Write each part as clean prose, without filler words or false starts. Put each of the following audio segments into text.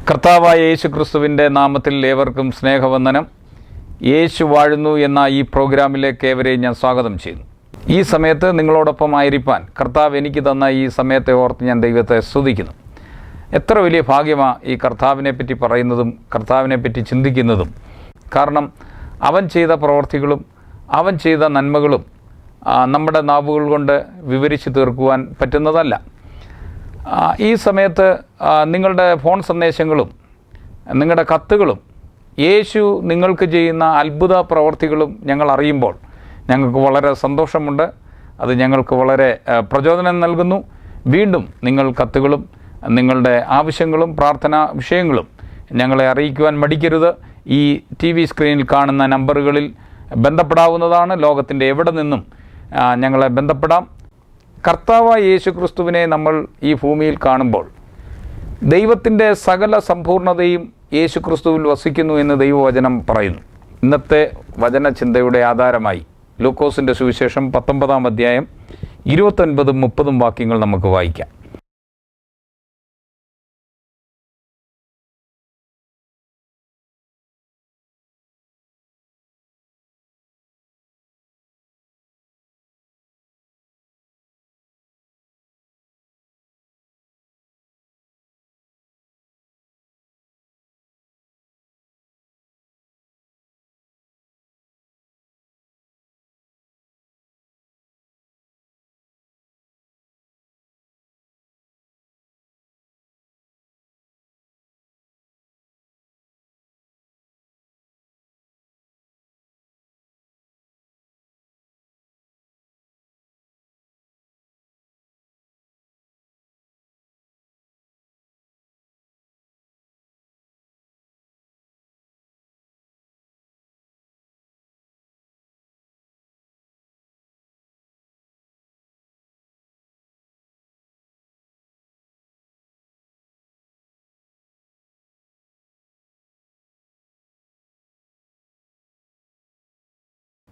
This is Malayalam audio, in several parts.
കർത്താവായ യേശു ക്രിസ്തുവിൻ്റെ നാമത്തിൽ ഏവർക്കും സ്നേഹവന്ദനം. യേശു വാഴുന്നു എന്ന ഈ പ്രോഗ്രാമിലേക്ക് ഏവരെയും ഞാൻ സ്വാഗതം ചെയ്യുന്നു. ഈ സമയത്ത് നിങ്ങളോടൊപ്പം ആയിരിക്കാൻ കർത്താവ് എനിക്ക് തന്ന ഈ സമയത്തെ ഓർത്ത് ഞാൻ ദൈവത്തെ സ്തുതിക്കുന്നു. എത്ര വലിയ ഭാഗ്യമാണ് ഈ കർത്താവിനെ പറ്റി പറയുന്നതും കർത്താവിനെ പറ്റി ചിന്തിക്കുന്നതും. കാരണം അവൻ ചെയ്ത പ്രവൃത്തികളും അവൻ ചെയ്ത നന്മകളും നമ്മുടെ നാവുകൾ കൊണ്ട് വിവരിച്ചു തീർക്കുവാൻ പറ്റുന്നതല്ല. ഈ സമയത്ത് നിങ്ങളുടെ ഫോൺ സന്ദേശങ്ങളും നിങ്ങളുടെ കത്തുകളും യേശു നിങ്ങൾക്ക് ചെയ്യുന്ന അത്ഭുത പ്രവൃത്തികളും ഞങ്ങൾ അറിയുമ്പോൾ ഞങ്ങൾക്ക് വളരെ സന്തോഷമുണ്ട്. അത് ഞങ്ങൾക്ക് വളരെ പ്രചോദനം നൽകുന്നു. വീണ്ടും നിങ്ങൾ കത്തുകളും നിങ്ങളുടെ ആവശ്യങ്ങളും പ്രാർത്ഥനാ വിഷയങ്ങളും ഞങ്ങളെ അറിയിക്കുവാൻ മടിക്കരുത്. ഈ TV സ്ക്രീനിൽ കാണുന്ന നമ്പറുകളിൽ ബന്ധപ്പെടാവുന്നതാണ്. ലോകത്തിൻ്റെ എവിടെ നിന്നും ഞങ്ങളെ ബന്ധപ്പെടാം. കർത്താവായ യേശു ക്രിസ്തുവിനെ നമ്മൾ ഈ ഭൂമിയിൽ കാണുമ്പോൾ ദൈവത്തിൻ്റെ സകല സമ്പൂർണ്ണതയും യേശു ക്രിസ്തുവിൽ വസിക്കുന്നു എന്ന് ദൈവവചനം പറയുന്നു. ഇന്നത്തെ വചനചിന്തയുടെ ആധാരമായി ലൂക്കോസിൻ്റെ സുവിശേഷം 19-ാം അധ്യായം 29-30 വാക്യങ്ങൾ നമുക്ക് വായിക്കാം.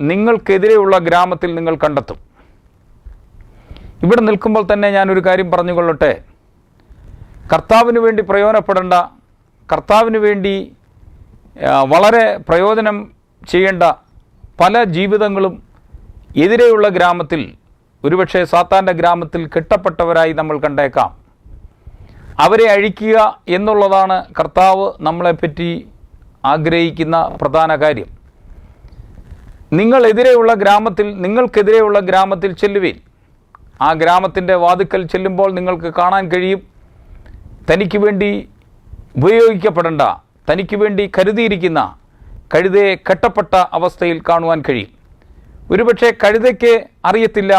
നിങ്ങൾക്കെതിരെയുള്ള ഗ്രാമത്തിൽ നിങ്ങൾ കണ്ടെത്തും. ഇവിടെ നിൽക്കുമ്പോൾ തന്നെ ഞാനൊരു കാര്യം പറഞ്ഞുകൊള്ളട്ടെ. കർത്താവിന് വേണ്ടി പ്രയോജനപ്പെടേണ്ട, കർത്താവിന് വേണ്ടി വളരെ പ്രയോജനം ചെയ്യേണ്ട പല ജീവിതങ്ങളും എതിരെയുള്ള ഗ്രാമത്തിൽ, ഒരുപക്ഷെ സാത്താൻ്റെ ഗ്രാമത്തിൽ കെട്ടപ്പെട്ടവരായി നമ്മൾ കണ്ടേക്കാം. അവരെ അഴിക്കുക എന്നുള്ളതാണ് കർത്താവ് നമ്മളെപ്പറ്റി ആഗ്രഹിക്കുന്ന പ്രധാന കാര്യം. നിങ്ങൾക്കെതിരെയുള്ള ഗ്രാമത്തിൽ ചെല്ലുവിൻ. ആ ഗ്രാമത്തിൻ്റെ വാതിക്കൽ ചെല്ലുമ്പോൾ നിങ്ങൾക്ക് കാണാൻ കഴിയും, തനിക്ക് വേണ്ടി ഉപയോഗിക്കപ്പെടേണ്ട, തനിക്ക് വേണ്ടി കരുതിയിരിക്കുന്ന കഴുതയെ കെട്ടപ്പെട്ട അവസ്ഥയിൽ കാണുവാൻ കഴിയും. ഒരുപക്ഷെ കഴുതയ്ക്ക് അറിയത്തില്ല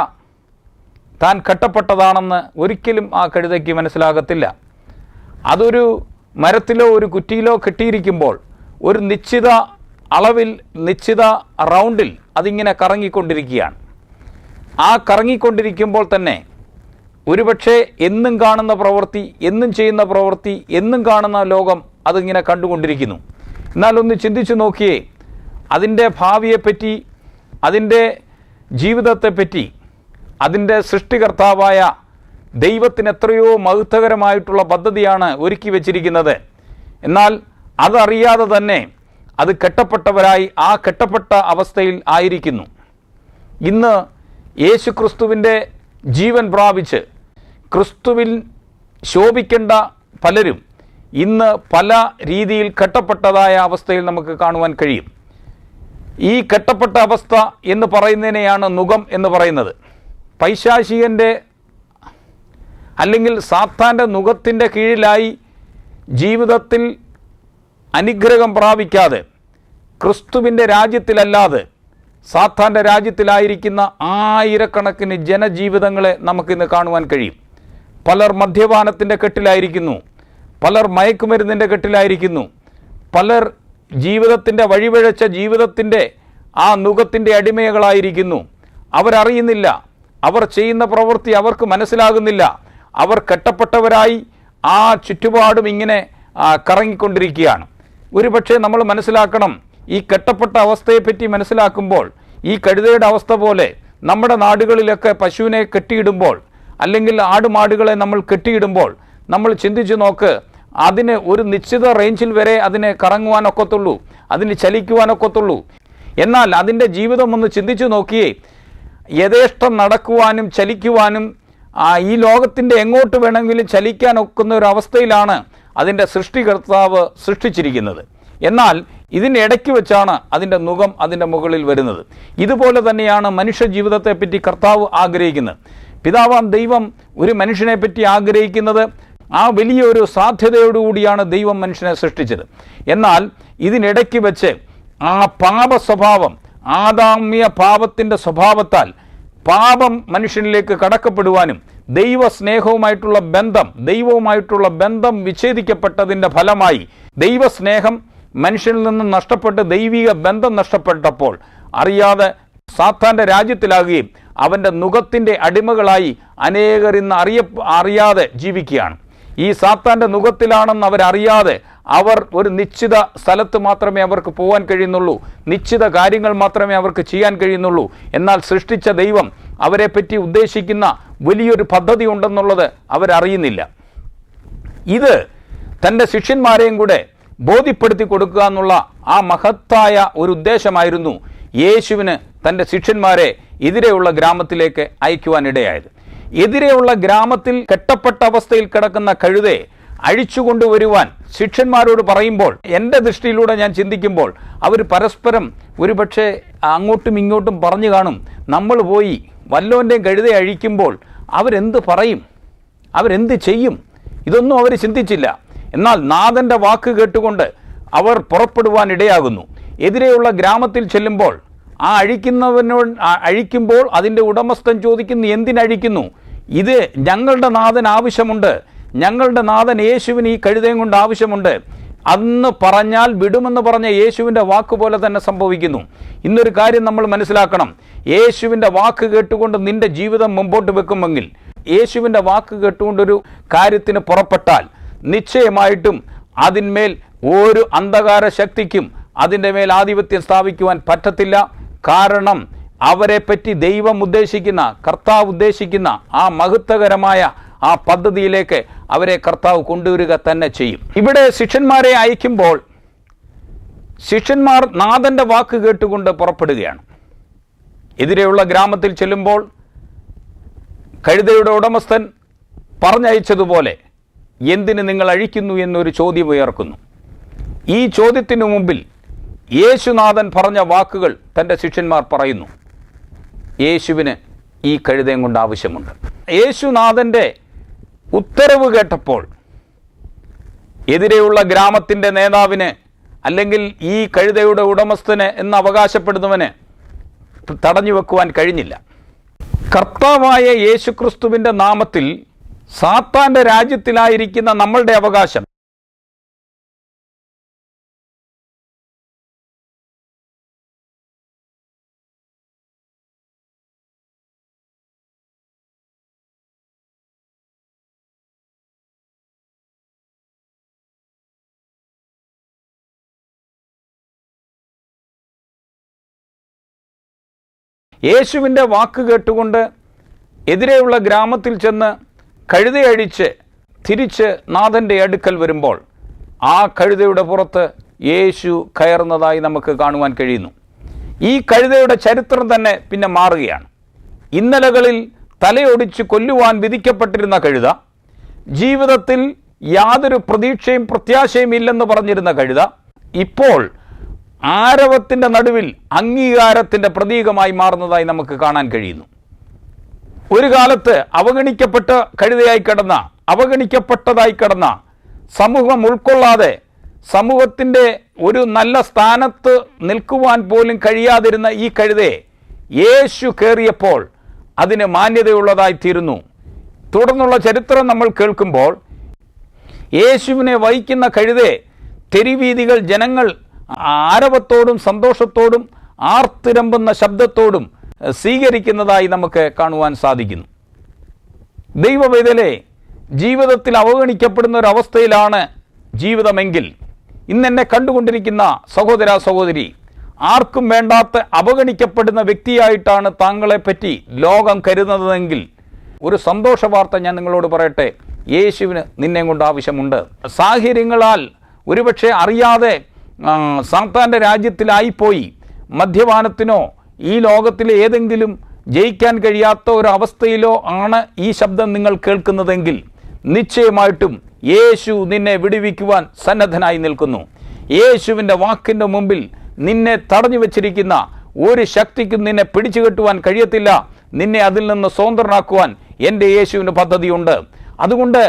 താൻ കെട്ടപ്പെട്ടതാണെന്ന്. ഒരിക്കലും ആ കഴുതയ്ക്ക് മനസ്സിലാകത്തില്ല. അതൊരു മരത്തിലോ ഒരു കുറ്റിയിലോ കെട്ടിയിരിക്കുമ്പോൾ ഒരു നിശ്ചിത അളവിൽ, നിശ്ചിത റൗണ്ടിൽ അതിങ്ങനെ കറങ്ങിക്കൊണ്ടിരിക്കുകയാണ്. ആ കറങ്ങിക്കൊണ്ടിരിക്കുമ്പോൾ തന്നെ ഒരുപക്ഷെ എന്നും കാണുന്ന പ്രവൃത്തി, എന്നും ചെയ്യുന്ന പ്രവൃത്തി, എന്നും കാണുന്ന ലോകം അതിങ്ങനെ കണ്ടുകൊണ്ടിരിക്കുന്നു. എന്നാൽ ഒന്ന് ചിന്തിച്ചു നോക്കിയേ, അതിൻ്റെ ഭാവിയെപ്പറ്റി, അതിൻ്റെ ജീവിതത്തെപ്പറ്റി അതിൻ്റെ സൃഷ്ടികർത്താവായ ദൈവത്തിന് എത്രയോ മഹത്വകരമായിട്ടുള്ള പദ്ധതിയാണ് ഒരുക്കി വച്ചിരിക്കുന്നത്. എന്നാൽ അതറിയാതെ തന്നെ അത് കെട്ടപ്പെട്ടവരായി ആ കെട്ടപ്പെട്ട അവസ്ഥയിൽ ആയിരിക്കുന്നു. ഇന്ന് യേശു ക്രിസ്തുവിൻ്റെ ജീവൻ പ്രാപിച്ച് ക്രിസ്തുവിൽ ശോഭിക്കേണ്ട പലരും ഇന്ന് പല രീതിയിൽ കെട്ടപ്പെട്ടതായ അവസ്ഥയിൽ നമുക്ക് കാണുവാൻ കഴിയും. ഈ കെട്ടപ്പെട്ട അവസ്ഥ എന്ന് പറയുന്നതിനെയാണ് നുകം എന്ന് പറയുന്നത്. പൈശാചികൻ്റെ അല്ലെങ്കിൽ സാത്താൻ്റെ നുകത്തിൻ്റെ കീഴിലായി ജീവിതത്തിൽ അനുഗ്രഹം പ്രാപിക്കാതെ ക്രിസ്തുവിൻ്റെ രാജ്യത്തിലല്ലാതെ സാത്താൻ്റെ രാജ്യത്തിലായിരിക്കുന്ന ആയിരക്കണക്കിന് ജനജീവിതങ്ങളെ നമുക്കിന്ന് കാണുവാൻ കഴിയും. പലർ മദ്യപാനത്തിൻ്റെ കെട്ടിലായിരിക്കുന്നു, പലർ മയക്കുമരുന്നിൻ്റെ കെട്ടിലായിരിക്കുന്നു, പലർ ജീവിതത്തിൻ്റെ വഴിപിഴച്ച ജീവിതത്തിൻ്റെ ആ നുകത്തിൻ്റെ അടിമകളായിരിക്കുന്നു. അവരറിയുന്നില്ല, അവർ ചെയ്യുന്ന പ്രവൃത്തി അവർക്ക് മനസ്സിലാകുന്നില്ല. അവർ കെട്ടപ്പെട്ടവരായി ആ ചുറ്റുപാടും ഇങ്ങനെ കറങ്ങിക്കൊണ്ടിരിക്കുകയാണ്. ഒരുപക്ഷെ നമ്മൾ മനസ്സിലാക്കണം, ഈ കെട്ടപ്പെട്ട അവസ്ഥയെപ്പറ്റി മനസ്സിലാക്കുമ്പോൾ ഈ കഴുതയുടെ അവസ്ഥ പോലെ നമ്മുടെ നാടുകളിലൊക്കെ പശുവിനെ കെട്ടിയിടുമ്പോൾ അല്ലെങ്കിൽ ആടുമാടുകളെ നമ്മൾ കെട്ടിയിടുമ്പോൾ നമ്മൾ ചിന്തിച്ചു നോക്ക്, അതിന് ഒരു നിശ്ചിത റേഞ്ചിൽ വരെ അതിന് കറങ്ങുവാനൊക്കത്തുള്ളൂ, അതിന് ചലിക്കുവാനൊക്കത്തുള്ളൂ. എന്നാൽ അതിൻ്റെ ജീവിതം ഒന്ന് ചിന്തിച്ചു നോക്കിയേ, യഥേഷ്ടം നടക്കുവാനും ചലിക്കുവാനും ഈ ലോകത്തിൻ്റെ എങ്ങോട്ട് വേണമെങ്കിലും ചലിക്കാൻ ഒക്കുന്ന ഒരു അവസ്ഥയിലാണ് അതിൻ്റെ സൃഷ്ടികർത്താവ് സൃഷ്ടിച്ചിരിക്കുന്നത്. എന്നാൽ ഇതിനിടയ്ക്ക് വെച്ചാണ് അതിൻ്റെ മുഖം അതിൻ്റെ മുകളിൽ വരുന്നത്. ഇതുപോലെ തന്നെയാണ് മനുഷ്യ ജീവിതത്തെപ്പറ്റി കർത്താവ് ആഗ്രഹിക്കുന്നത്. പിതാവാം ദൈവം ഒരു മനുഷ്യനെ പറ്റി ആഗ്രഹിക്കുന്നത് ആ വലിയൊരു സാധ്യതയോടുകൂടിയാണ് ദൈവം മനുഷ്യനെ സൃഷ്ടിച്ചത്. എന്നാൽ ഇതിനിടയ്ക്ക് വെച്ച് ആ പാപ സ്വഭാവം, ആദാമ്യ പാപത്തിൻ്റെ സ്വഭാവത്താൽ പാപം മനുഷ്യനിലേക്ക് കടക്കപ്പെടുവാനും ദൈവസ്നേഹവുമായിട്ടുള്ള ബന്ധം വിച്ഛേദിക്കപ്പെട്ടതിൻ്റെ ഫലമായി ദൈവസ്നേഹം മനുഷ്യനിൽ നിന്ന് നഷ്ടപ്പെട്ട് ദൈവിക ബന്ധം നഷ്ടപ്പെട്ടപ്പോൾ അറിയാതെ സാത്താൻ്റെ രാജ്യത്തിലാകുകയും അവൻ്റെ നുകത്തിൻ്റെ അടിമകളായി അനേകർ ഇന്ന് അറിയാതെ ജീവിക്കുകയാണ്. ഈ സാത്താൻ്റെ നുകത്തിലാണെന്ന് അവരറിയാതെ അവർ ഒരു നിശ്ചിത സ്ഥലത്ത് മാത്രമേ അവർക്ക് പോകാൻ കഴിയുന്നുള്ളൂ, നിശ്ചിത കാര്യങ്ങൾ മാത്രമേ അവർക്ക് ചെയ്യാൻ കഴിയുന്നുള്ളൂ. എന്നാൽ സൃഷ്ടിച്ച ദൈവം അവരെപ്പറ്റി ഉദ്ദേശിക്കുന്ന വലിയൊരു പദ്ധതി ഉണ്ടെന്നുള്ളത് അവരറിയുന്നില്ല. ഇത് തൻ്റെ ശിഷ്യന്മാരെയും കൂടെ ബോധ്യപ്പെടുത്തി കൊടുക്കുക എന്നുള്ള ആ മഹത്തായ ഒരു ഉദ്ദേശമായിരുന്നു യേശുവിന് തൻ്റെ ശിഷ്യന്മാരെ എതിരെയുള്ള ഗ്രാമത്തിലേക്ക് അയക്കുവാനിടയായത്. എതിരെയുള്ള ഗ്രാമത്തിൽ കെട്ടപ്പെട്ട അവസ്ഥയിൽ കിടക്കുന്ന കഴുതയെ അഴിച്ചുകൊണ്ടുവരുവാൻ ശിഷ്യന്മാരോട് പറയുമ്പോൾ എൻ്റെ ദൃഷ്ടിയിലൂടെ ഞാൻ ചിന്തിക്കുമ്പോൾ അവർ പരസ്പരം ഒരുപക്ഷെ അങ്ങോട്ടും ഇങ്ങോട്ടും പറഞ്ഞു കാണും, നമ്മൾ പോയി വല്ലോൻ്റെയും കഴുതയെ അഴിക്കുമ്പോൾ അവരെന്ത് പറയും, അവരെന്ത് ചെയ്യും, ഇതൊന്നും അവർ ചിന്തിച്ചില്ല. എന്നാൽ നാഥൻ്റെ വാക്ക് കേട്ടുകൊണ്ട് അവർ പുറപ്പെടുവാൻ ഇടയാകുന്നു. എതിരെയുള്ള ഗ്രാമത്തിൽ ചെല്ലുമ്പോൾ ആ അഴിക്കുമ്പോൾ അതിൻ്റെ ഉടമസ്ഥൻ ചോദിക്കുന്നു, എന്തിനഴിക്കുന്നു? ഇത് ഞങ്ങളുടെ നാഥൻ ആവശ്യമുണ്ട്, ഞങ്ങളുടെ നാഥൻ യേശുവിന് ഈ കഴുതയും കൊണ്ട് ആവശ്യമുണ്ട് അന്ന് പറഞ്ഞാൽ വിടുമെന്ന് പറഞ്ഞ യേശുവിൻ്റെ വാക്ക് പോലെ തന്നെ സംഭവിക്കുന്നു. ഇന്നൊരു കാര്യം നമ്മൾ മനസ്സിലാക്കണം, യേശുവിൻ്റെ വാക്ക് കേട്ടുകൊണ്ട് നിന്റെ ജീവിതം മുമ്പോട്ട് വെക്കുമെങ്കിൽ, യേശുവിൻ്റെ വാക്ക് കേട്ടുകൊണ്ടൊരു കാര്യത്തിന് പുറപ്പെട്ടാൽ നിശ്ചയമായിട്ടും അതിന്മേൽ ഒരു അന്ധകാര ശക്തിക്കും അതിൻ്റെ മേൽ ആധിപത്യം സ്ഥാപിക്കുവാൻ പറ്റത്തില്ല. കാരണം അവരെപ്പറ്റി ദൈവം ഉദ്ദേശിക്കുന്ന, കർത്താവ് ഉദ്ദേശിക്കുന്ന ആ മഹത്വകരമായ ആ പദ്ധതിയിലേക്ക് അവരെ കർത്താവ് കൊണ്ടുവരിക തന്നെ ചെയ്യും. ഇവിടെ ശിഷ്യന്മാരെ അയക്കുമ്പോൾ ശിഷ്യന്മാർ നാഥൻ്റെ വാക്ക് കേട്ടുകൊണ്ട് പുറപ്പെടുകയാണ്. എതിരെയുള്ള ഗ്രാമത്തിൽ ചെല്ലുമ്പോൾ കഴുതയുടെ ഉടമസ്ഥൻ പറഞ്ഞയച്ചതുപോലെ എന്തിന് നിങ്ങൾ അഴിക്കുന്നു എന്നൊരു ചോദ്യം ഉയർക്കുന്നു. ഈ ചോദ്യത്തിനു മുമ്പിൽ യേശുനാഥൻ പറഞ്ഞ വാക്കുകൾ തൻ്റെ ശിഷ്യന്മാർ പറയുന്നു, യേശുവിന് ഈ കഴുതയും കൊണ്ട് ആവശ്യമുണ്ട്. യേശുനാഥൻ്റെ ഉത്തരവ് കേട്ടപ്പോൾ എതിരെയുള്ള ഗ്രാമത്തിൻ്റെ നേതാവിന് അല്ലെങ്കിൽ ഈ കഴുതയുടെ ഉടമസ്ഥന് എന്ന് അവകാശപ്പെടുന്നവന് തടഞ്ഞു വെക്കുവാൻ കഴിഞ്ഞില്ല. കർത്താവായ യേശുക്രിസ്തുവിൻ്റെ നാമത്തിൽ സാത്താൻ്റെ രാജ്യത്തിലായിരിക്കുന്ന നമ്മളുടെ അവകാശം യേശുവിൻ്റെ വാക്ക് കേട്ടുകൊണ്ട് എതിരെയുള്ള ഗ്രാമത്തിൽ ചെന്ന് കഴുതയഴിച്ച് തിരിച്ച് നാഥൻ്റെ അടുക്കൽ വരുമ്പോൾ ആ കഴുതയുടെ പുറത്ത് യേശു കയറുന്നതായി നമുക്ക് കാണുവാൻ കഴിയുന്നു. ഈ കഴുതയുടെ ചരിത്രം തന്നെ പിന്നെ മാറുകയാണ്. ഇന്നലകളിൽ തലയൊടിച്ച് കൊല്ലുവാൻ വിധിക്കപ്പെട്ടിരുന്ന കഴുത, ജീവിതത്തിൽ യാതൊരു പ്രതീക്ഷയും പ്രത്യാശയും ഇല്ലെന്ന് പറഞ്ഞിരുന്ന കഴുത, ഇപ്പോൾ ആരവത്തിൻ്റെ നടുവിൽ അംഗീകാരത്തിൻ്റെ പ്രതീകമായി മാറുന്നതായി നമുക്ക് കാണാൻ കഴിയുന്നു. ഒരു കാലത്ത് അവഗണിക്കപ്പെട്ടതായി കിടന്ന സമൂഹം ഉൾക്കൊള്ളാതെ സമൂഹത്തിൻ്റെ ഒരു നല്ല സ്ഥാനത്ത് നിൽക്കുവാൻ പോലും കഴിയാതിരുന്ന ഈ കഴുതയെ യേശു കയറിയപ്പോൾ അതിന് മാന്യതയുള്ളതായിത്തീരുന്നു. തുടർന്നുള്ള ചരിത്രം നമ്മൾ കേൾക്കുമ്പോൾ യേശുവിനെ വഹിക്കുന്ന കഴുതയെ തെരുവീതികൾ ജനങ്ങൾ ആരവത്തോടും സന്തോഷത്തോടും ആർത്തിരമ്പുന്ന ശബ്ദത്തോടും സ്വീകരിക്കുന്നതായി നമുക്ക് കാണുവാൻ സാധിക്കുന്നു. ദൈവവേദലേ, ജീവിതത്തിൽ അവഗണിക്കപ്പെടുന്ന ഒരവസ്ഥയിലാണ് ജീവിതമെങ്കിൽ ഇന്നെന്നെ കണ്ടുകൊണ്ടിരിക്കുന്ന സഹോദര സഹോദരി, ആർക്കും വേണ്ടാത്ത അവഗണിക്കപ്പെടുന്ന വ്യക്തിയായിട്ടാണ് താങ്കളെപ്പറ്റി ലോകം കരുതുന്നതെങ്കിൽ ഒരു സന്തോഷ വാർത്ത ഞാൻ നിങ്ങളോട് പറയട്ടെ. യേശുവിന് നിന്നെ കൊണ്ട് ആവശ്യമുണ്ട്. സാഹചര്യങ്ങളാൽ ഒരുപക്ഷെ അറിയാതെ സാത്താൻ്റെ രാജ്യത്തിലായിപ്പോയി മദ്യപാനത്തിനോ ഈ ലോകത്തിലെ ഏതെങ്കിലും ജയിക്കാൻ കഴിയാത്ത ഒരവസ്ഥയിലോ ആണ് ഈ ശബ്ദം നിങ്ങൾ കേൾക്കുന്നതെങ്കിൽ നിശ്ചയമായിട്ടും യേശു നിന്നെ വിടുവിക്കുവാൻ സന്നദ്ധനായി നിൽക്കുന്നു. യേശുവിൻ്റെ വാക്കിൻ്റെ മുമ്പിൽ നിന്നെ തടഞ്ഞു വച്ചിരിക്കുന്ന ഒരു ശക്തിക്കും നിന്നെ പിടിച്ചു കെട്ടുവാൻ കഴിയത്തില്ല. നിന്നെ അതിൽ നിന്ന് സ്വതന്ത്രനാക്കുവാൻ എൻ്റെ യേശുവിന് പദ്ധതിയുണ്ട്. അതുകൊണ്ട്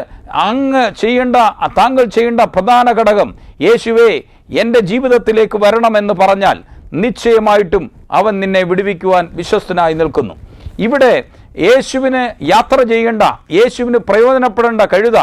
താങ്കൾ ചെയ്യേണ്ട പ്രധാന ഘടകം, യേശുവേ എൻ്റെ ജീവിതത്തിലേക്ക് വരണമെന്ന് പറഞ്ഞാൽ നിശ്ചയമായിട്ടും അവൻ നിന്നെ വിടുവിക്കുവാൻ വിശ്വസ്തനായി നിൽക്കുന്നു. ഇവിടെ യേശുവിന് യാത്ര ചെയ്യേണ്ട, യേശുവിന് പ്രയോജനപ്പെടേണ്ട കഴുത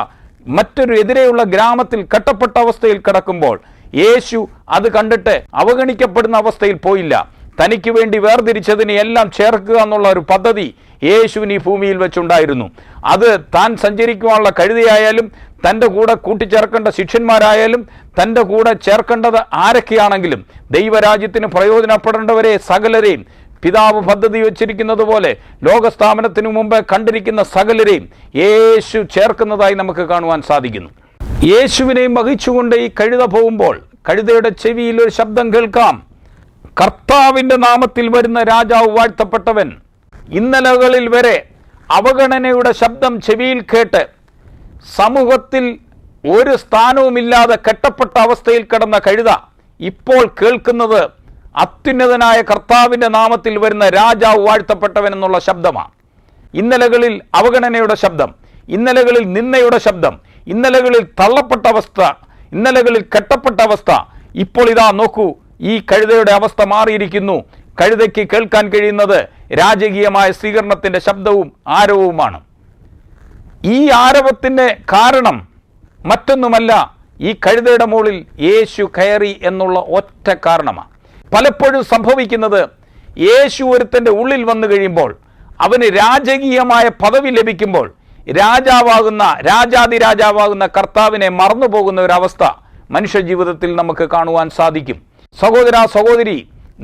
മറ്റൊരു എതിരെയുള്ള ഗ്രാമത്തിൽ കെട്ടപ്പെട്ട അവസ്ഥയിൽ കിടക്കുമ്പോൾ യേശു അത് കണ്ടിട്ട് അവഗണിക്കപ്പെടുന്ന അവസ്ഥയിൽ പോയില്ല. തനിക്ക് വേണ്ടി വേർതിരിച്ചതിനെ എല്ലാം ചേർക്കുക എന്നുള്ള ഒരു പദ്ധതി യേശുവിന് ഈ ഭൂമിയിൽ വെച്ചുണ്ടായിരുന്നു. അത് താൻ സഞ്ചരിക്കുവാനുള്ള കഴുതയായാലും തൻ്റെ കൂടെ കൂട്ടിച്ചേർക്കേണ്ട ശിഷ്യന്മാരായാലും തൻ്റെ കൂടെ ചേർക്കേണ്ടത് ആരൊക്കെയാണെങ്കിലും ദൈവരാജ്യത്തിന് പ്രയോജനപ്പെടേണ്ടവരെ സകലരെയും പിതാവ് പദ്ധതി വച്ചിരിക്കുന്നത് പോലെ ലോകസ്ഥാപനത്തിനു മുമ്പ് കണ്ടിരിക്കുന്ന സകലരെയും യേശു ചേർക്കുന്നതായി നമുക്ക് കാണുവാൻ സാധിക്കുന്നു. യേശുവിനെയും വഹിച്ചുകൊണ്ട് ഈ കഴുത പോകുമ്പോൾ കഴുതയുടെ ചെവിയിൽ ഒരു ശബ്ദം കേൾക്കാം. കർത്താവിൻ്റെ നാമത്തിൽ വരുന്ന രാജാവ് വാഴ്ത്തപ്പെട്ടവൻ. ഇന്നലകളിൽ വരെ അവഗണനയുടെ ശബ്ദം ചെവിയിൽ കേട്ട് സമൂഹത്തിൽ ഒരു സ്ഥാനവുമില്ലാതെ കെട്ടപ്പെട്ട അവസ്ഥയിൽ കിടന്ന കഴുത ഇപ്പോൾ കേൾക്കുന്നത് അത്യുന്നതനായ കർത്താവിൻ്റെ നാമത്തിൽ വരുന്ന രാജാവ് വാഴ്ത്തപ്പെട്ടവൻ എന്നുള്ള ശബ്ദമാണ്. ഇന്നലകളിൽ അവഗണനയുടെ ശബ്ദം, ഇന്നലകളിൽ നിന്ദയുടെ ശബ്ദം, ഇന്നലകളിൽ തള്ളപ്പെട്ട അവസ്ഥ, ഇന്നലകളിൽ കെട്ടപ്പെട്ട അവസ്ഥ, ഇപ്പോൾ ഇതാ നോക്കൂ, ഈ കഴുതയുടെ അവസ്ഥ മാറിയിരിക്കുന്നു. കഴുതയ്ക്ക് കേൾക്കാൻ കഴിയുന്നത് രാജകീയമായ സ്വീകരണത്തിൻ്റെ ശബ്ദവും ആരവവുമാണ്. ഈ ആരവത്തിൻ്റെ കാരണം മറ്റൊന്നുമല്ല, ഈ കഴുതയുടെ മുകളിൽ യേശു കയറി എന്നുള്ള ഒറ്റ കാരണമാണ്. പലപ്പോഴും സംഭവിക്കുന്നത്, യേശു ഒരുത്തൻ്റെ ഉള്ളിൽ വന്നു കഴിയുമ്പോൾ, അവന് രാജകീയമായ പദവി ലഭിക്കുമ്പോൾ രാജാതിരാജാവാകുന്ന കർത്താവിനെ മറന്നു പോകുന്ന ഒരവസ്ഥ മനുഷ്യ ജീവിതത്തിൽ നമുക്ക് കാണുവാൻ സാധിക്കും. സഹോദരാ സഹോദരി,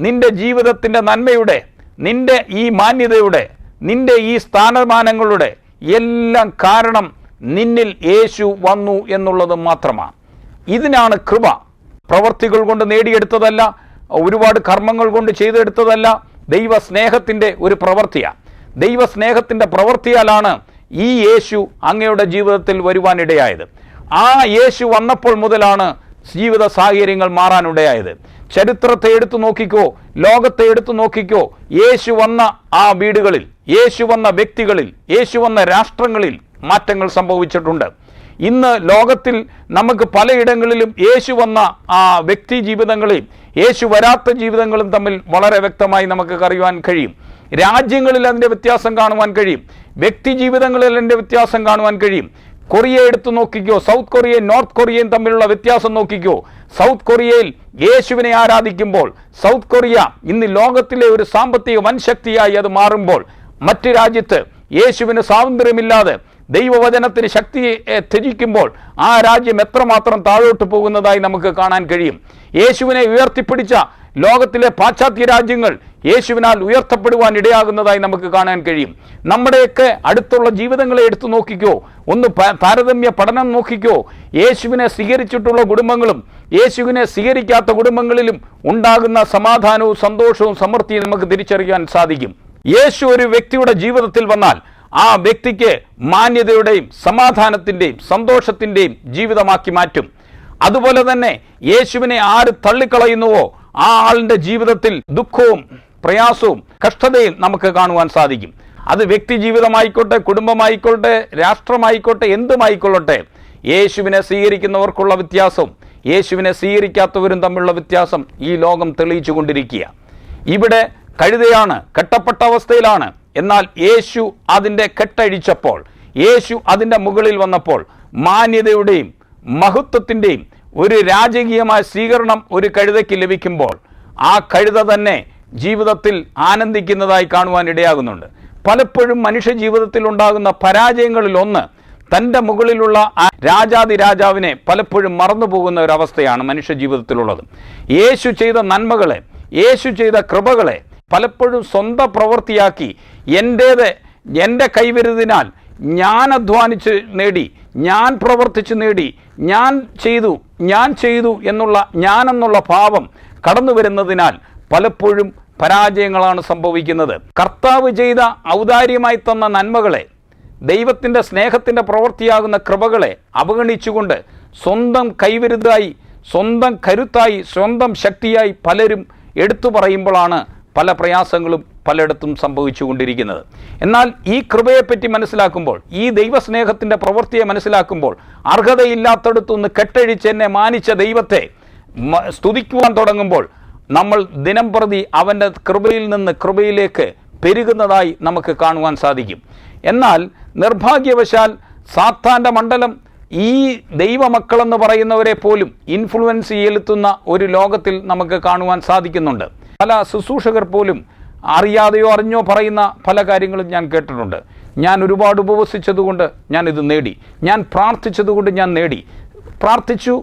നിന്റെ ജീവിതത്തിൻ്റെ നന്മയുടെ, നിന്റെ ഈ മാന്യതയുടെ, നിന്റെ ഈ സ്ഥാനമാനങ്ങളുടെ എല്ലാം കാരണം നിന്നിൽ യേശു വന്നു എന്നുള്ളത് മാത്രമാണ്. ഇതിനാണ് കൃപ. പ്രവർത്തികൾ കൊണ്ട് നേടിയെടുത്തതല്ല, ഒരുപാട് കർമ്മങ്ങൾ കൊണ്ട് ചെയ്തെടുത്തതല്ല, ദൈവസ്നേഹത്തിൻ്റെ ഒരു പ്രവൃത്തിയാണ്. ദൈവസ്നേഹത്തിൻ്റെ പ്രവൃത്തിയാലാണ് ഈ യേശു അങ്ങയുടെ ജീവിതത്തിൽ വരുവാനിടയായത്. ആ യേശു വന്നപ്പോൾ മുതലാണ് ജീവിത സാഹചര്യങ്ങൾ മാറാനിടയായത്. ചരിത്രത്തെ എടുത്തു നോക്കിക്കോ, ലോകത്തെ എടുത്തു നോക്കിക്കോ, യേശു വന്ന ആ വീടുകളിൽ, യേശു വന്ന വ്യക്തികളിൽ, യേശു വന്ന രാഷ്ട്രങ്ങളിൽ മാറ്റങ്ങൾ സംഭവിച്ചിട്ടുണ്ട്. ഇന്ന് ലോകത്തിൽ നമുക്ക് പലയിടങ്ങളിലും യേശു വന്ന ആ വ്യക്തി ജീവിതങ്ങളെയും യേശു വരാത്ത ജീവിതങ്ങളും തമ്മിൽ വളരെ വ്യക്തമായി നമുക്ക് അറിയുവാൻ കഴിയും. രാജ്യങ്ങളിൽ അതിൻ്റെ വ്യത്യാസം കാണുവാൻ കഴിയും, വ്യക്തി ജീവിതങ്ങളിൽ അതിൻ്റെ വ്യത്യാസം കാണുവാൻ കഴിയും. കൊറിയ എടുത്തു നോക്കിക്കോ, സൗത്ത് കൊറിയയും നോർത്ത് കൊറിയയും തമ്മിലുള്ള വ്യത്യാസം നോക്കിക്കോ. സൗത്ത് കൊറിയയിൽ യേശുവിനെ ആരാധിക്കുമ്പോൾ, സൗത്ത് കൊറിയ ഇന്ന് ലോകത്തിലെ ഒരു സാമ്പത്തിക വൻശക്തിയായി അത് മാറുമ്പോൾ, മറ്റ് രാജ്യത്ത് യേശുവിന് സ്വാതന്ത്ര്യമില്ലാതെ ദൈവവചനത്തിന് ശക്തിയെ ത്യജിക്കുമ്പോൾ ആ രാജ്യം എത്രമാത്രം താഴോട്ട് പോകുന്നതായി നമുക്ക് കാണാൻ കഴിയും. യേശുവിനെ ഉയർത്തിപ്പിടിച്ച ലോകത്തിലെ പാശ്ചാത്യ രാജ്യങ്ങൾ യേശുവിനാൽ ഉയർത്തപ്പെടുവാൻ ഇടയാകുന്നതായി നമുക്ക് കാണാൻ കഴിയും. നമ്മുടെയൊക്കെ അടുത്തുള്ള ജീവിതങ്ങളെ എടുത്തു നോക്കിക്കോ, ഒന്ന് താരതമ്യ പഠനം നോക്കിക്കോ. യേശുവിനെ സ്വീകരിച്ചിട്ടുള്ള കുടുംബങ്ങളും യേശുവിനെ സ്വീകരിക്കാത്ത കുടുംബങ്ങളിലും ഉണ്ടാകുന്ന സമാധാനവും സന്തോഷവും സമൃദ്ധിയും നമുക്ക് തിരിച്ചറിയാൻ സാധിക്കും. യേശു ഒരു വ്യക്തിയുടെ ജീവിതത്തിൽ വന്നാൽ ആ വ്യക്തിക്ക് മാന്യതയുടെയും സമാധാനത്തിൻ്റെയും സന്തോഷത്തിൻ്റെയും ജീവിതമാക്കി മാറ്റും. അതുപോലെ തന്നെ യേശുവിനെ ആര് തള്ളിക്കളയുന്നുവോ ആ ആളിൻ്റെ ജീവിതത്തിൽ ദുഃഖവും പ്രയാസവും കഷ്ടതയും നമുക്ക് കാണുവാൻ സാധിക്കും. അത് വ്യക്തി ജീവിതമായിക്കോട്ടെ, കുടുംബമായിക്കോട്ടെ, രാഷ്ട്രമായിക്കോട്ടെ, എന്തുമായിക്കൊള്ളട്ടെ, യേശുവിനെ സ്വീകരിക്കുന്നവർക്കുള്ള വ്യത്യാസവും യേശുവിനെ സ്വീകരിക്കാത്തവരും തമ്മിലുള്ള വ്യത്യാസം ഈ ലോകം തെളിയിച്ചു കൊണ്ടിരിക്കുക. ഇവിടെ കഴുതയാണ്, കെട്ടപ്പെട്ട അവസ്ഥയിലാണ്. എന്നാൽ യേശു അതിൻ്റെ കെട്ടഴിച്ചപ്പോൾ, യേശു അതിൻ്റെ മുകളിൽ വന്നപ്പോൾ മാന്യതയുടെയും മഹത്വത്തിൻ്റെയും ഒരു രാജകീയമായ സ്വീകരണം ഒരു കഴുതയ്ക്ക് ലഭിക്കുമ്പോൾ ആ കഴുത തന്നെ ജീവിതത്തിൽ ആനന്ദിക്കുന്നതായി കാണുവാൻ ഇടയാകുന്നുണ്ട്. പലപ്പോഴും മനുഷ്യ ജീവിതത്തിൽ ഉണ്ടാകുന്ന പരാജയങ്ങളിലൊന്ന് തൻ്റെ മുകളിലുള്ള ആ രാജാതിരാജാവിനെ പലപ്പോഴും മറന്നു പോകുന്ന ഒരവസ്ഥയാണ് മനുഷ്യ ജീവിതത്തിലുള്ളത്. യേശു ചെയ്ത നന്മകളെ, യേശു ചെയ്ത കൃപകളെ പലപ്പോഴും സ്വന്തം പ്രവൃത്തിയാക്കി എൻ്റെ കൈവരുതിനാൽ ഞാൻ അധ്വാനിച്ച് നേടി, ഞാൻ പ്രവർത്തിച്ച് നേടി, ഞാൻ ചെയ്തു എന്നുള്ള ഞാനെന്നുള്ള ഭാവം കടന്നു വരുന്നതിനാൽ പലപ്പോഴും പരാജയങ്ങളാണ് സംഭവിക്കുന്നത്. കർത്താവ് ചെയ്ത ഔദാര്യമായി തന്ന നന്മകളെ, ദൈവത്തിൻ്റെ സ്നേഹത്തിൻ്റെ പ്രവൃത്തിയാകുന്ന കൃപകളെ അവഗണിച്ചുകൊണ്ട് സ്വന്തം കൈവരുതായി, സ്വന്തം കരുത്തായി, സ്വന്തം ശക്തിയായി പലരും എടുത്തു പറയുമ്പോഴാണ് പല പ്രയാസങ്ങളും പലയിടത്തും സംഭവിച്ചു കൊണ്ടിരിക്കുന്നത്. എന്നാൽ ഈ കൃപയെപ്പറ്റി മനസ്സിലാക്കുമ്പോൾ, ഈ ദൈവസ്നേഹത്തിൻ്റെ പ്രവൃത്തിയെ മനസ്സിലാക്കുമ്പോൾ, അർഹതയില്ലാത്തടത്തുനിന്ന് കെട്ടഴിച്ച് എന്നെ മാനിച്ച ദൈവത്തെ സ്തുതിക്കുവാൻ തുടങ്ങുമ്പോൾ നമ്മൾ ദിനം പ്രതി അവൻ്റെ കൃപയിൽ നിന്ന് കൃപയിലേക്ക് പെരുകുന്നതായി നമുക്ക് കാണുവാൻ സാധിക്കും. എന്നാൽ നിർഭാഗ്യവശാൽ സാത്താൻ്റെ മണ്ഡലം ഈ ദൈവമക്കളെന്ന് പറയുന്നവരെ പോലും ഇൻഫ്ലുവൻസ് ചെലുത്തുന്ന ഒരു ലോകത്തിൽ നമുക്ക് കാണുവാൻ സാധിക്കുന്നുണ്ട്. പല ശുശ്രൂഷകർ പോലും അറിയാതെയോ അറിഞ്ഞോ പറയുന്ന പല കാര്യങ്ങളും ഞാൻ കേട്ടിട്ടുണ്ട്. ഞാൻ ഒരുപാട് ഉപവസിച്ചതുകൊണ്ട് ഞാനിത് നേടി, ഞാൻ പ്രാർത്ഥിച്ചതുകൊണ്ട് ഞാൻ നേടി. പ്രാർത്ഥിച്ചു,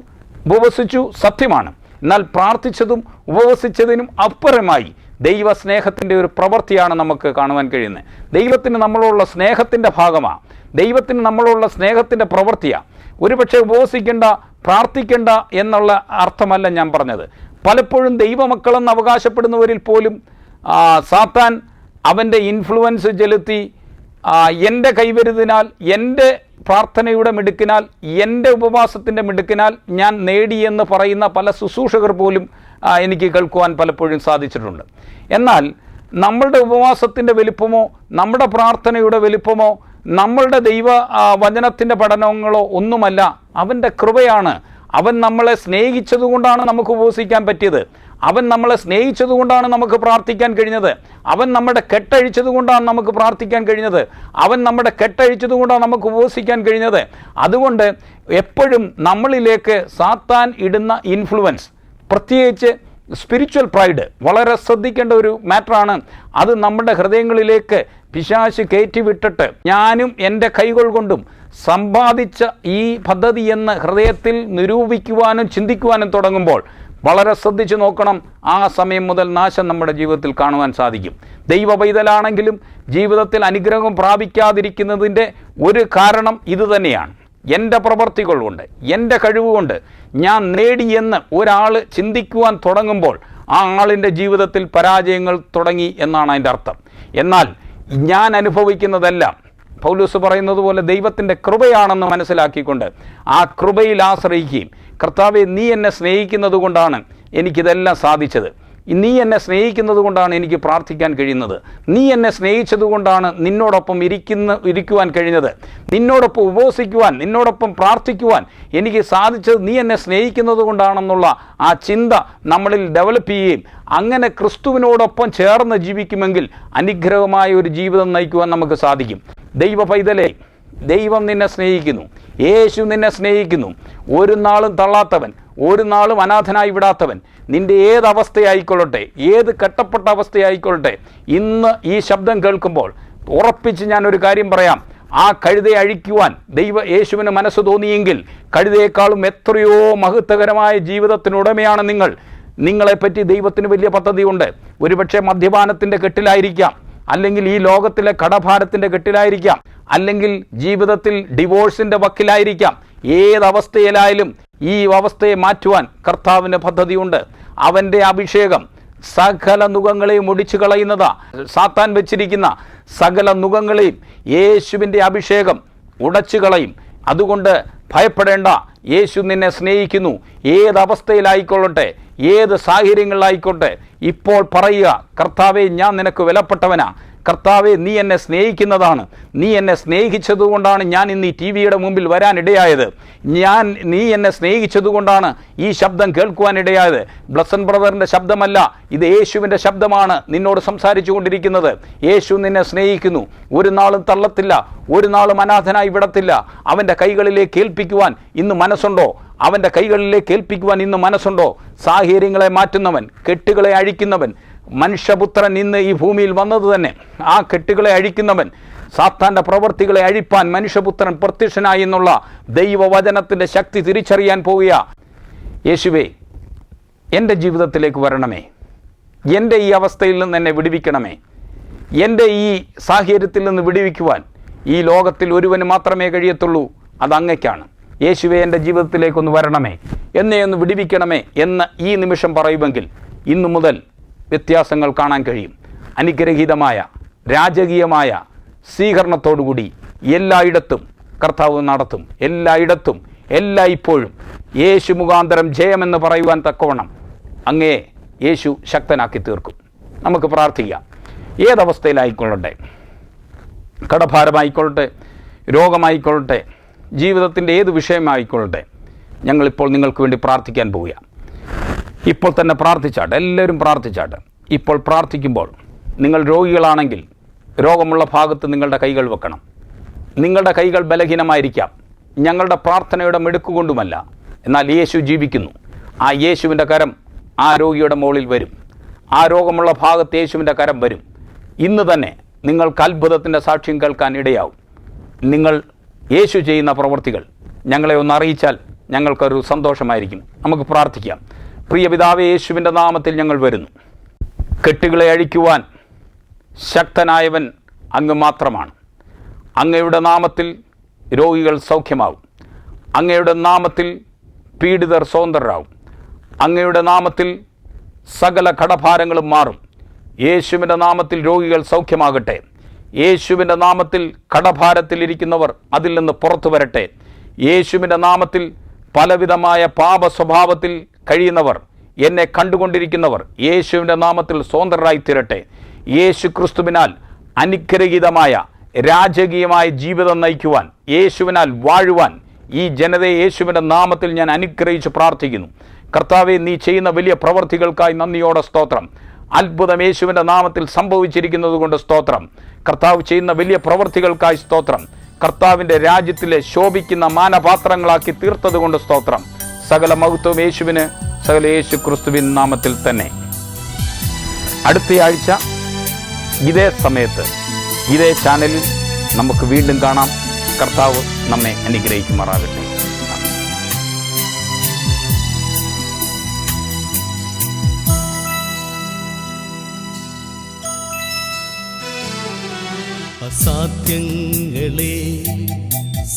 ഉപവസിച്ചു, സത്യമാണ്. എന്നാൽ പ്രാർത്ഥിച്ചതും ഉപവസിച്ചതിനും അപ്പുറമായി ദൈവസ്നേഹത്തിൻ്റെ ഒരു പ്രവൃത്തിയാണ് നമുക്ക് കാണുവാൻ കഴിയുന്നത്. ദൈവത്തിന് നമ്മളുള്ള സ്നേഹത്തിൻ്റെ ഭാഗമാണ്, ദൈവത്തിന് നമ്മളുള്ള സ്നേഹത്തിൻ്റെ പ്രവൃത്തിയാണ്. ഒരുപക്ഷെ ഉപവസിക്കേണ്ട, പ്രാർത്ഥിക്കേണ്ട എന്നുള്ള അർത്ഥമല്ല ഞാൻ പറഞ്ഞത്. പലപ്പോഴും ദൈവമക്കളെന്ന് അവകാശപ്പെടുന്നവരിൽ പോലും സാത്താൻ അവൻ്റെ ഇൻഫ്ലുവൻസ് ചെലുത്തി എൻ്റെ കൈവരുതിനാൽ, എൻ്റെ പ്രാർത്ഥനയുടെ മിടുക്കിനാൽ, എൻ്റെ ഉപവാസത്തിൻ്റെ മിടുക്കിനാൽ ഞാൻ നേടിയെന്ന് പറയുന്ന പല ശുശ്രൂഷകർ പോലും എനിക്ക് കേൾക്കുവാൻ പലപ്പോഴും സാധിച്ചിട്ടുണ്ട്. എന്നാൽ നമ്മളുടെ ഉപവാസത്തിൻ്റെ വലിപ്പമോ, നമ്മുടെ പ്രാർത്ഥനയുടെ വലിപ്പമോ, നമ്മളുടെ ദൈവ വചനത്തിൻ്റെ പഠനങ്ങളോ ഒന്നുമല്ല, അവൻ്റെ കൃപയാണ്. അവൻ നമ്മളെ സ്നേഹിച്ചതുകൊണ്ടാണ് നമുക്ക് ഉപവസിക്കാൻ പറ്റിയത്. അവൻ നമ്മളെ സ്നേഹിച്ചതുകൊണ്ടാണ് നമുക്ക് പ്രാർത്ഥിക്കാൻ കഴിഞ്ഞത്. അവൻ നമ്മുടെ കെട്ടഴിച്ചതുകൊണ്ടാണ് നമുക്ക് പ്രാർത്ഥിക്കാൻ കഴിഞ്ഞത്. അവൻ നമ്മുടെ കെട്ടഴിച്ചതുകൊണ്ടാണ് നമുക്ക് ഉപവസിക്കാൻ കഴിഞ്ഞത്. അതുകൊണ്ട് എപ്പോഴും നമ്മളിലേക്ക് സാത്താൻ ഇടുന്ന ഇൻഫ്ലുവൻസ്, പ്രത്യേകിച്ച് സ്പിരിച്വൽ പ്രൈഡ്, വളരെ ശ്രദ്ധിക്കേണ്ട ഒരു മാറ്ററാണ്. അത് നമ്മുടെ ഹൃദയങ്ങളിലേക്ക് പിശാച് കയറ്റിവിട്ടിട്ട് ഞാനും എൻ്റെ കൈകൾ കൊണ്ടും സമ്പാദിച്ച ഈ പദ്ധതി എന്ന് ഹൃദയത്തിൽ നിരൂപിക്കുവാനും ചിന്തിക്കുവാനും തുടങ്ങുമ്പോൾ വളരെ ശ്രദ്ധിച്ചു നോക്കണം. ആ സമയം മുതൽ നാശം നമ്മുടെ ജീവിതത്തിൽ കാണുവാൻ സാധിക്കും. ദൈവ പൈതലാണെങ്കിലും ജീവിതത്തിൽ അനുഗ്രഹം പ്രാപിക്കാതിരിക്കുന്നതിൻ്റെ ഒരു കാരണം ഇതുതന്നെയാണ്. എൻ്റെ പ്രവൃത്തികൾ കൊണ്ട്, എൻ്റെ കഴിവുകൊണ്ട് ഞാൻ നേടിയെന്ന് ഒരാൾ ചിന്തിക്കുവാൻ തുടങ്ങുമ്പോൾ ആ ആളിൻ്റെ ജീവിതത്തിൽ പരാജയങ്ങൾ തുടങ്ങി എന്നാണ് അതിൻ്റെ അർത്ഥം. എന്നാൽ ഞാൻ അനുഭവിക്കുന്നതെല്ലാം പൗലോസ് പറയുന്നത് പോലെ ദൈവത്തിൻ്റെ കൃപയാണെന്ന് മനസ്സിലാക്കിക്കൊണ്ട് ആ കൃപയിൽ ആശ്രയിക്കുകയും, കർത്താവെ നീ എന്നെ സ്നേഹിക്കുന്നത് കൊണ്ടാണ് എനിക്കിതെല്ലാം സാധിച്ചത്, നീ എന്നെ സ്നേഹിക്കുന്നത് കൊണ്ടാണ് എനിക്ക് പ്രാർത്ഥിക്കാൻ കഴിയുന്നത്, നീ എന്നെ സ്നേഹിച്ചത് കൊണ്ടാണ് നിന്നോടൊപ്പം ഇരിക്കുവാൻ കഴിഞ്ഞത്, നിന്നോടൊപ്പം ഉപവസിക്കുവാൻ, നിന്നോടൊപ്പം പ്രാർത്ഥിക്കുവാൻ എനിക്ക് സാധിച്ചത് നീ എന്നെ സ്നേഹിക്കുന്നത് കൊണ്ടാണെന്നുള്ള ആ ചിന്ത നമ്മളിൽ ഡെവലപ്പ് ചെയ്യുകയും അങ്ങനെ ക്രിസ്തുവിനോടൊപ്പം ചേർന്ന് ജീവിക്കുമെങ്കിൽ അനുഗ്രഹമായ ഒരു ജീവിതം നയിക്കുവാൻ നമുക്ക് സാധിക്കും. ദൈവ പൈതലേ, ദൈവം നിന്നെ സ്നേഹിക്കുന്നു, യേശു നിന്നെ സ്നേഹിക്കുന്നു. ഒരു നാളും തള്ളാത്തവൻ, ഒരു നാളും അനാഥനായി വിടാത്തവൻ. നിൻ്റെ ഏതവസ്ഥയായിക്കൊള്ളട്ടെ, ഏത് കെട്ടപ്പെട്ട അവസ്ഥയായിക്കൊള്ളട്ടെ, ഇന്ന് ഈ ശബ്ദം കേൾക്കുമ്പോൾ ഉറപ്പിച്ച് ഞാനൊരു കാര്യം പറയാം. ആ കഴുതയെ അഴിക്കുവാൻ യേശുവിന് മനസ്സ് തോന്നിയെങ്കിൽ കഴുതയേക്കാളും എത്രയോ മഹത്വകരമായ ജീവിതത്തിനുടമയാണ് നിങ്ങൾ. നിങ്ങളെപ്പറ്റി ദൈവത്തിന് വലിയ പദ്ധതിയുണ്ട്. ഒരുപക്ഷെ മദ്യപാനത്തിൻ്റെ കെട്ടിലായിരിക്കാം, അല്ലെങ്കിൽ ഈ ലോകത്തിലെ കടഭാരത്തിൻ്റെ കെട്ടിലായിരിക്കാം, അല്ലെങ്കിൽ ജീവിതത്തിൽ ഡിവോഴ്സിൻ്റെ വക്കിലായിരിക്കാം. ഏതവസ്ഥയിലായാലും ഈ അവസ്ഥയെ മാറ്റുവാൻ കർത്താവിന് പദ്ധതിയുണ്ട്. അവൻ്റെ അഭിഷേകം സകല നുകങ്ങളെയും ഒടിച്ചു കളയുന്നതാ. സാത്താൻ വെച്ചിരിക്കുന്ന സകല നുകങ്ങളെയും യേശുവിൻ്റെ അഭിഷേകം ഉടച്ചു കളയും. അതുകൊണ്ട് ഭയപ്പെടേണ്ട, യേശു നിന്നെ സ്നേഹിക്കുന്നു. ഏതവസ്ഥയിലായിക്കൊള്ളട്ടെ, ഏത് സാഹചര്യങ്ങളിലായിക്കോട്ടെ, ഇപ്പോൾ പറയുക, കർത്താവെ ഞാൻ നിനക്ക് വിലപ്പെട്ടവനാ, കർത്താവെ നീ എന്നെ സ്നേഹിക്കുന്നതാണ്, നീ എന്നെ സ്നേഹിച്ചതുകൊണ്ടാണ് ഞാൻ ഇന്ന് ഈ ടി വിയുടെ മുമ്പിൽ വരാനിടയായത്, നീ എന്നെ സ്നേഹിച്ചതുകൊണ്ടാണ് ഈ ശബ്ദം കേൾക്കുവാനിടയായത്. ബ്ലസൻ ബ്രദറിൻ്റെ ശബ്ദമല്ല, ഇത് യേശുവിൻ്റെ ശബ്ദമാണ് നിന്നോട് സംസാരിച്ചു കൊണ്ടിരിക്കുന്നത്. യേശു നിന്നെ സ്നേഹിക്കുന്നു, ഒരു നാളും തള്ളത്തില്ല, ഒരു നാളും അനാഥനായി വിടത്തില്ല. അവൻ്റെ കൈകളിലേക്ക് ഏൽപ്പിക്കുവാൻ ഇന്ന് മനസ്സുണ്ടോ? അവൻ്റെ കൈകളിലേക്ക് ഏൽപ്പിക്കുവാൻ ഇന്ന് മനസ്സുണ്ടോ? സാഹചര്യങ്ങളെ മാറ്റുന്നവൻ, കെട്ടുകളെ അഴിക്കുന്നവൻ, മനുഷ്യപുത്രൻ ഇന്ന് ഈ ഭൂമിയിൽ വന്നത് തന്നെ ആ കെട്ടുകളെ അഴിക്കുന്നവൻ, സാത്താൻ്റെ പ്രവൃത്തികളെ അഴിപ്പാൻ മനുഷ്യപുത്രൻ പ്രത്യക്ഷനായി എന്നുള്ള ദൈവവചനത്തിൻ്റെ ശക്തി തിരിച്ചറിയാൻ പോവുക. യേശുവേ, എൻ്റെ ജീവിതത്തിലേക്ക് വരണമേ, എൻ്റെ ഈ അവസ്ഥയിൽ നിന്ന് എന്നെ വിടുവിക്കണമേ, എൻ്റെ ഈ സാഹചര്യത്തിൽ നിന്ന് വിടുവിക്കുവാൻ ഈ ലോകത്തിൽ ഒരുവന് മാത്രമേ കഴിയത്തുള്ളൂ, അത് അങ്ങയ്ക്കാണ്. യേശുവേ, എൻ്റെ ജീവിതത്തിലേക്കൊന്ന് വരണമേ, എന്നെ ഒന്ന് വിടിവിക്കണമേ എന്ന് ഈ നിമിഷം പറയുമെങ്കിൽ ഇന്നു മുതൽ വ്യത്യാസങ്ങൾ കാണാൻ കഴിയും. അനുഗ്രഹീതമായ രാജകീയമായ സ്വീകരണത്തോടുകൂടി എല്ലായിടത്തും കർത്താവ് നടത്തും. എല്ലായിടത്തും എല്ലായ്പ്പോഴും യേശു മുഖാന്തരം ജയമെന്ന് പറയുവാൻ തക്കവണ്ണം അങ്ങയെ യേശു ശക്തനാക്കി തീർക്കും. നമുക്ക് പ്രാർത്ഥിക്കാം. ഏതവസ്ഥയിലായിക്കൊള്ളട്ടെ, കടഭാരമായിക്കൊള്ളട്ടെ, രോഗമായിക്കൊള്ളട്ടെ, ജീവിതത്തിൻ്റെ ഏത് വിഷയമായിക്കൊള്ളട്ടെ, ഞങ്ങളിപ്പോൾ നിങ്ങൾക്ക് വേണ്ടി പ്രാർത്ഥിക്കാൻ പോവുക. ഇപ്പോൾ തന്നെ പ്രാർത്ഥിച്ചാട്ടെ, എല്ലാവരും പ്രാർത്ഥിച്ചാട്ടെ. ഇപ്പോൾ പ്രാർത്ഥിക്കുമ്പോൾ നിങ്ങൾ രോഗികളാണെങ്കിൽ രോഗമുള്ള ഭാഗത്ത് നിങ്ങളുടെ കൈകൾ വെക്കണം. നിങ്ങളുടെ കൈകൾ ബലഹീനമായിരിക്കാം, ഞങ്ങളുടെ പ്രാർത്ഥനയുടെ മിടുക്കുകൊണ്ടുമല്ല. എന്നാൽ യേശു ജീവിക്കുന്നു. ആ യേശുവിൻ്റെ കരം ആ രോഗിയുടെ മുകളിൽ വരും. ആ രോഗമുള്ള ഭാഗത്ത് യേശുവിൻ്റെ കരം വരും. ഇന്ന് തന്നെ നിങ്ങൾക്ക് അത്ഭുതത്തിൻ്റെ സാക്ഷ്യം കേൾക്കാൻ ഇടയാവും. നിങ്ങൾ യേശു ചെയ്യുന്ന പ്രവൃത്തികൾ ഞങ്ങളെ ഒന്ന് അറിയിച്ചാൽ ഞങ്ങൾക്കൊരു സന്തോഷമായിരിക്കും. നമുക്ക് പ്രാർത്ഥിക്കാം. പ്രിയ പിതാവേ, യേശുവിൻ്റെ നാമത്തിൽ ഞങ്ങൾ വരുന്നു. കെട്ടുകളെ അഴിക്കുവാൻ ശക്തനായവൻ അങ്ങ് മാത്രമാണ്. അങ്ങയുടെ നാമത്തിൽ രോഗികൾ സൗഖ്യമാവും. അങ്ങയുടെ നാമത്തിൽ പീഡിതർ സ്വതന്ത്രരാകും. അങ്ങയുടെ നാമത്തിൽ സകല കടഭാരങ്ങളും മാറും. യേശുവിൻ്റെ നാമത്തിൽ രോഗികൾ സൗഖ്യമാകട്ടെ. യേശുവിൻ്റെ നാമത്തിൽ കടഭാരത്തിലിരിക്കുന്നവർ അതിൽ നിന്ന് പുറത്തു വരട്ടെ. യേശുവിൻ്റെ നാമത്തിൽ പലവിധമായ പാപ സ്വഭാവത്തിൽ കഴിയുന്നവർ, എന്നെ കണ്ടുകൊണ്ടിരിക്കുന്നവർ യേശുവിൻ്റെ നാമത്തിൽ സ്വതന്ത്രരായി തീരട്ടെ. യേശു ക്രിസ്തുവിനാൽ അനുഗ്രഹീതമായ രാജകീയമായ ജീവിതം നയിക്കുവാൻ, യേശുവിനാൽ വാഴുവാൻ ഈ ജനതയെ യേശുവിൻ്റെ നാമത്തിൽ ഞാൻ അനുഗ്രഹിച്ച് പ്രാർത്ഥിക്കുന്നു. കർത്താവെ, നീ ചെയ്യുന്ന വലിയ പ്രവൃത്തികൾക്കായി നന്ദിയോടെ സ്തോത്രം. അത്ഭുതം യേശുവിൻ്റെ നാമത്തിൽ സംഭവിച്ചിരിക്കുന്നത് കൊണ്ട് സ്തോത്രം. കർത്താവ് ചെയ്യുന്ന വലിയ പ്രവൃത്തികൾക്കായി സ്തോത്രം. കർത്താവിൻ്റെ രാജ്യത്തിലെ ശോഭിക്കുന്ന മാനപാത്രങ്ങളാക്കി തീർത്തത് കൊണ്ട് സ്തോത്രം. സകല മഹത്വം യേശുവിന്, സകല യേശു ക്രിസ്തുവിൻ നാമത്തിൽ തന്നെ. അടുത്തയാഴ്ച ഇതേ സമയത്ത് ഇതേ ചാനലിൽ നമുക്ക് വീണ്ടും കാണാം. കർത്താവ് നമ്മെ അനുഗ്രഹിക്കുമാറാകട്ടെ. അസാധ്യങ്ങളെ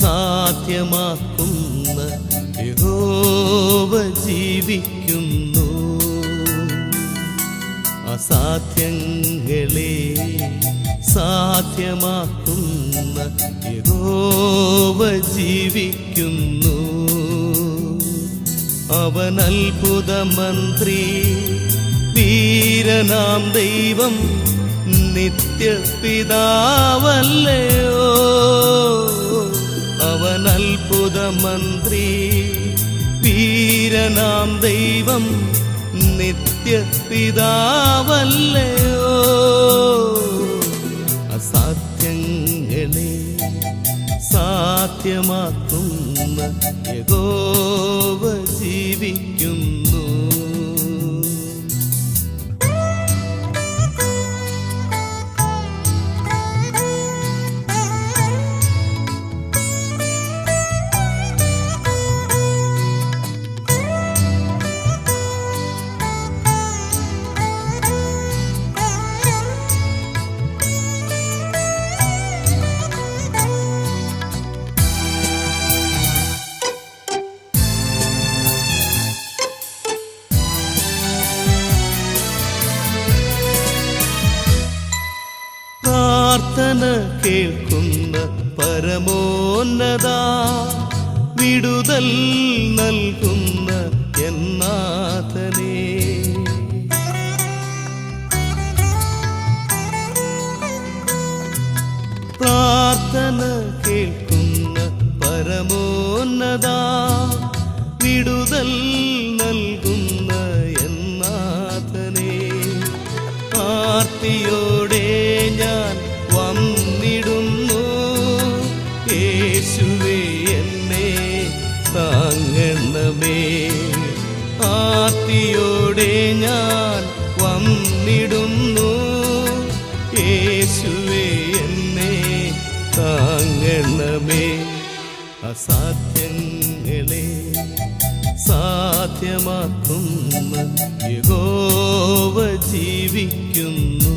സാധ്യമാക്കുന്ന യഹോവ ജീവിക്കുന്നു. അസാധ്യങ്ങളെ സാധ്യമാക്കുന്ന യഹോവ ജീവിക്കുന്നു. അവൻ അത്ഭുത മന്ത്രി, വീരനാം ദൈവം, നിത്യപിതാവല്ലയോ. അവൻ അത്ഭുത മന്ത്രി, വീരനാം ദൈവം, നിത്യപിതാവല്ലയോ. അസാധ്യങ്ങളെ സാധ്യമാക്കുന്ന യഹോവ ജീവിക്കുന്നു. പ്രാർത്ഥന കേൾക്കുന്ന പരമോന്നത, വിടുതൽ നൽകുന്ന എന്നാഥനേ. പ്രാർത്ഥന കേൾക്കുന്ന പരമോന്നത, വിടുതൽ നൽകുന്ന എന്നാഥനേ. ആർത്തിയോടെ ഞാൻ വന്നിടുന്നു, യേശുവേ എന്നെ താങ്ങണമേ. ആർത്തിയോടെ ഞാൻ വന്നിടുന്നു, യേശുവേ എന്നെ താങ്ങണമേ. അസാധ്യങ്ങളെ സാധ്യമാക്കുന്ന യഹോവ ജീവിക്കുന്നു.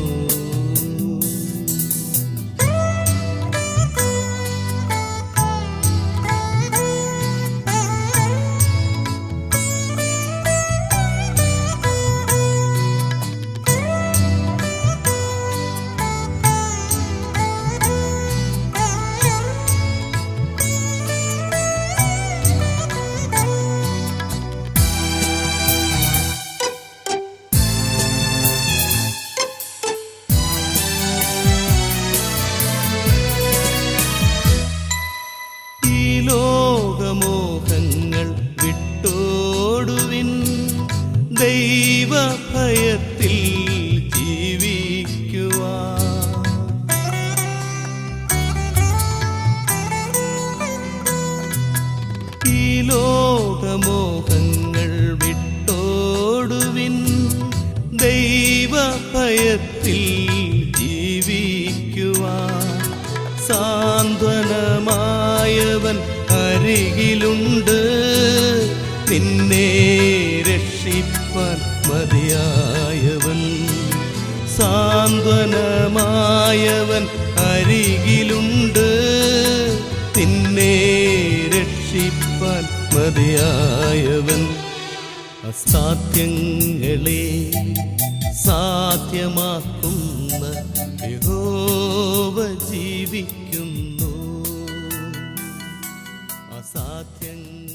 ദൈവഭയത്തിൽ ജീവിക്കുവാൻ. ഈ ലോകമോഹങ്ങൾ വിട്ടോടുവിൻ, ദൈവഭയത്തിൽ ജീവിക്കുവാൻ. സാന്ത്വനമായവൻ അരികിലുണ്ട്, നിന്നെ രക്ഷിപ്പാൻ മതിയായവൻ. സാന്ത്വനമായവൻ അരികിലുണ്ട്, നിന്നെ രക്ഷിപ്പാൻ മതിയായവൻ. അസാധ്യങ്ങളെ സാധ്യമാക്കുന്ന യഹോവ ജീവിക്കുന്നു. അസാധ്യങ്ങൾ